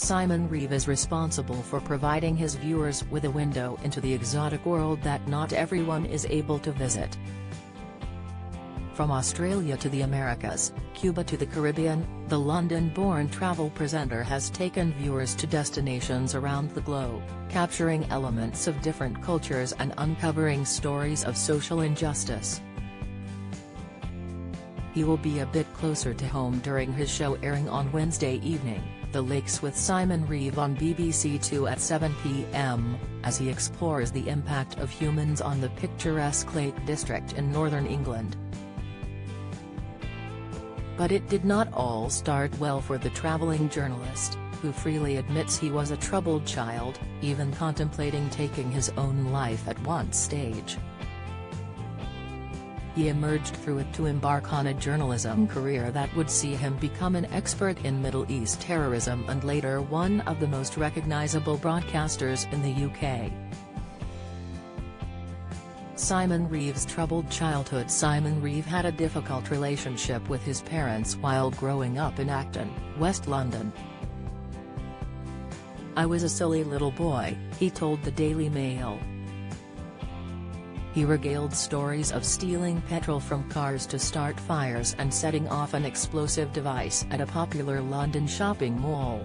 Simon Reeve is responsible for providing his viewers with a window into the exotic world that not everyone is able to visit. From Australia to the Americas, Cuba to the Caribbean, the London-born travel presenter has taken viewers to destinations around the globe, capturing elements of different cultures and uncovering stories of social injustice. He will be a bit closer to home during his show airing on Wednesday evening, The Lakes with Simon Reeve on BBC Two at 7 p.m, as he explores the impact of humans on the picturesque Lake District in northern England. But it did not all start well for the travelling journalist, who freely admits he was a troubled child, even contemplating taking his own life at one stage. He emerged through it to embark on a journalism career that would see him become an expert in Middle East terrorism and later one of the most recognisable broadcasters in the UK. Simon Reeve's troubled childhood. Simon Reeve had a difficult relationship with his parents while growing up in Acton, West London. "I was a silly little boy," he told the Daily Mail. He regaled stories of stealing petrol from cars to start fires and setting off an explosive device at a popular London shopping mall.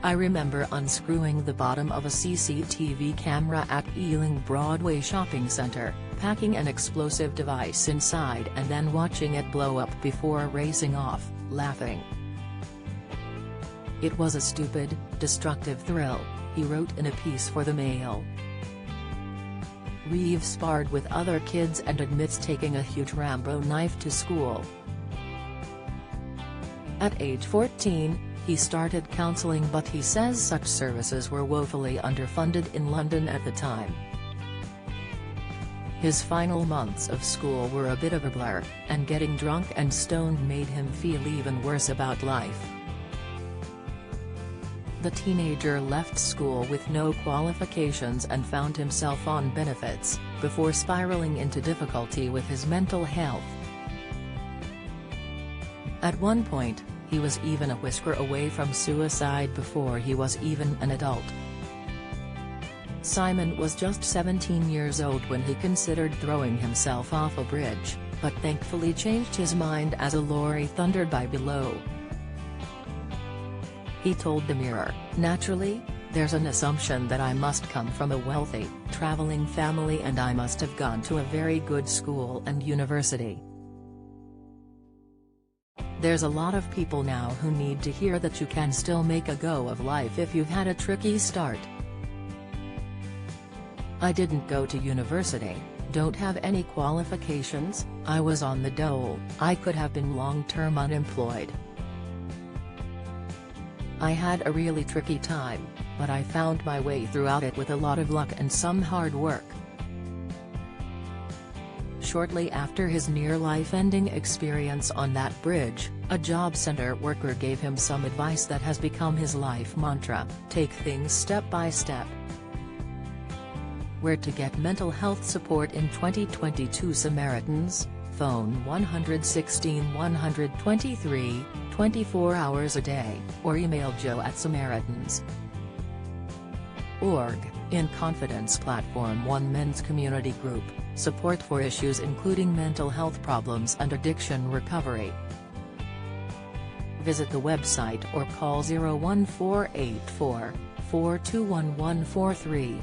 "I remember unscrewing the bottom of a CCTV camera at Ealing Broadway shopping centre, packing an explosive device inside and then watching it blow up before racing off, laughing. It was a stupid, destructive thrill," he wrote in a piece for the Mail. Reeve sparred with other kids and admits taking a huge Rambo knife to school. At age 14, he started counselling, but he says such services were woefully underfunded in London at the time. His final months of school were a bit of a blur, and getting drunk and stoned made him feel even worse about life. The teenager left school with no qualifications and found himself on benefits, before spiralling into difficulty with his mental health. At one point, he was even a whisker away from suicide before he was even an adult. Simon was just 17 years old when he considered throwing himself off a bridge, but thankfully changed his mind as a lorry thundered by below. He told the Mirror, "Naturally, there's an assumption that I must come from a wealthy, traveling family and I must have gone to a very good school and university. There's a lot of people now who need to hear that you can still make a go of life if you've had a tricky start. I didn't go to university, don't have any qualifications, I was on the dole, I could have been long-term unemployed. I had a really tricky time, but I found my way throughout it with a lot of luck and some hard work." Shortly after his near-life-ending experience on that bridge, a job center worker gave him some advice that has become his life mantra: take things step by step. Where to get mental health support in 2022? Samaritans, phone 116 123, 24 hours a day, or email joe@samaritans.org, in Confidence Platform One Men's Community Group, support for issues including mental health problems and addiction recovery. Visit the website or call 01484 421143.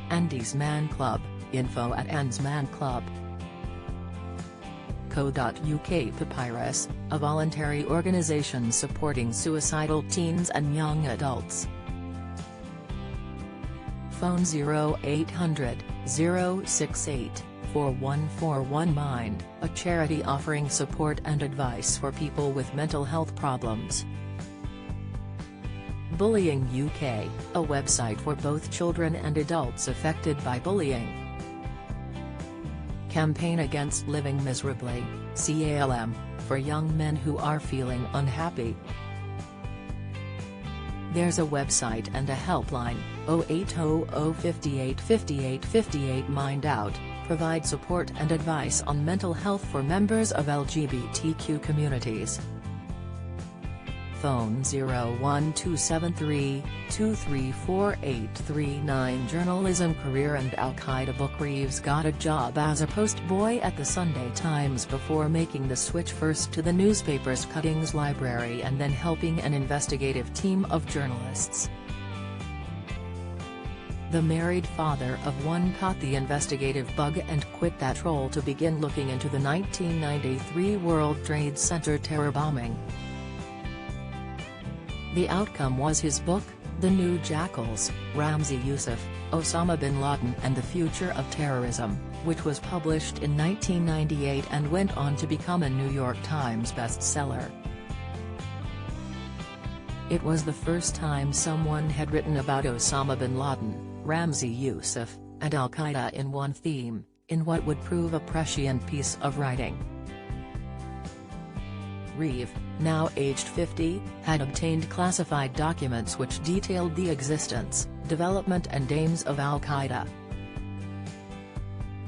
Andy's Man Club, info@andsmanclub.co.uk. Papyrus, a voluntary organisation supporting suicidal teens and young adults. Phone 0800 068 4141. Mind, a charity offering support and advice for people with mental health problems. Bullying UK, a website for both children and adults affected by bullying. Campaign against living miserably, CALM, for young men who are feeling unhappy. There's a website and a helpline, 0800 58 58 58. Mind Out, provide support and advice on mental health for members of LGBTQ communities. phone 01273-234-839. Journalism career and Al-Qaeda book. Reeves got a job as a postboy at the Sunday Times before making the switch first to the newspaper's cuttings library and then helping an investigative team of journalists. The married father of one caught the investigative bug and quit that role to begin looking into the 1993 World Trade Center terror bombing. The outcome was his book, The New Jackals, Ramzi Yousef, Osama bin Laden and the Future of Terrorism, which was published in 1998 and went on to become a New York Times bestseller. It was the first time someone had written about Osama bin Laden, Ramzi Yousef, and Al-Qaeda in one theme, in what would prove a prescient piece of writing. Reeve, now aged 50, had obtained classified documents which detailed the existence, development and aims of Al-Qaeda.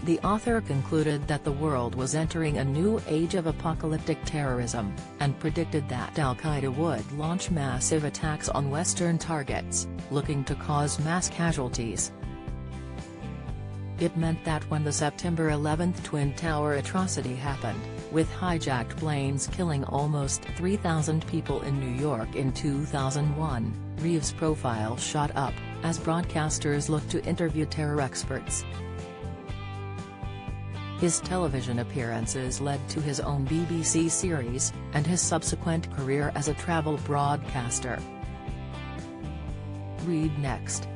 The author concluded that the world was entering a new age of apocalyptic terrorism, and predicted that Al-Qaeda would launch massive attacks on Western targets, looking to cause mass casualties. It meant that when the September 11 Twin Tower atrocity happened, with hijacked planes killing almost 3,000 people in New York in 2001, Reeve's profile shot up, as broadcasters looked to interview terror experts. His television appearances led to his own BBC series, and his subsequent career as a travel broadcaster. Read next.